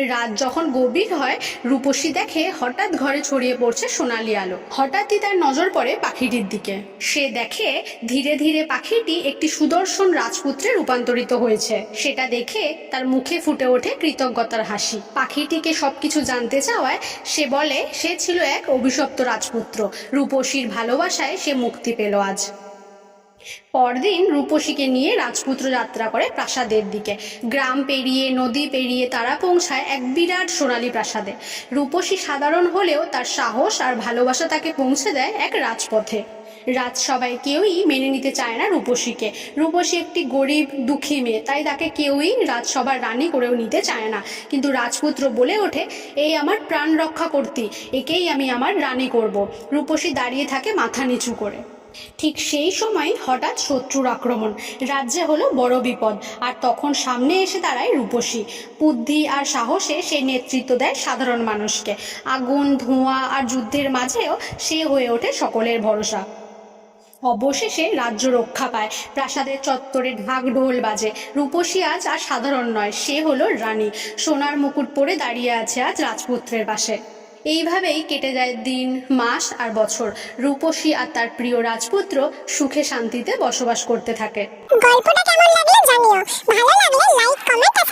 রাত যখন গভীর হয়, রূপসী দেখে হঠাৎ ঘরে ছড়িয়ে পড়ছে সোনালি আলো। হঠাৎই তার নজর পড়ে পাখিটির দিকে। সে দেখে ধীরে ধীরে পাখিটি একটি সুদর্শন রাজপুত্রে রূপান্তরিত হয়েছে। সেটা দেখে তার মুখে ফুটে ওঠে কৃতজ্ঞতার হাসি। পাখিটিকে সবকিছু জানতে চাওয়ায় সে বলে সে ছিল এক অভিশপ্ত রাজপুত্র। রূপসীর ভালোবাসায় সে মুক্তি পেল আজ। পরদিন রূপসীকে নিয়ে রাজপুত্র যাত্রা করে প্রাসাদের দিকে। গ্রাম পেরিয়ে নদী পেরিয়ে তারা পৌঁছায় এক বিরাট সোনালী প্রাসাদে। রূপসী সাধারণ হলেও তার সাহস আর ভালোবাসা তাকে পৌঁছে দেয় এক রাজপথে। রাজসভায় কেউই মেনে নিতে চায় না রূপসীকে। রূপসী একটি গরিব দুঃখী মেয়ে, তাই তাকে কেউই রাজসভার রানী করেও নিতে চায় না। কিন্তু রাজপুত্র বলে ওঠে, এই আমার প্রাণ রক্ষা করতে, একেই আমি আমার রানী করব। রূপসী দাঁড়িয়ে থাকে মাথা নিচু করে। ঠিক সেই সময় হঠাৎ শত্রুর আক্রমণ। রাজ্যে হলো বড় বিপদ, আর তখন সামনে এসে দাঁড়ায় রূপসী। বুদ্ধি আর সাহসে সে নেতৃত্ব দেয় সাধারণ মানুষকে। আগুন, ধোঁয়া আর যুদ্ধের মাঝেও সে হয়ে ওঠে সকলের ভরসা। অবশেষে রাজ্য রক্ষা পায়। প্রাসাদের চত্বরে ঢাক ঢোল বাজে। রূপসী আজ আর সাধারণ নয়, সে হলো রানী। সোনার মুকুট পরে দাঁড়িয়ে আছে আজ রাজপুত্রের পাশে। এইভাবেই কেটে যায় দিন, মাস আর বছর। রূপসী আর তার প্রিয় রাজপুত্র সুখে শান্তিতে বসবাস করতে থাকে। গল্পটা কেমন লাগলো জানিও। ভালো লাগলে লাইক, কমেন্ট আর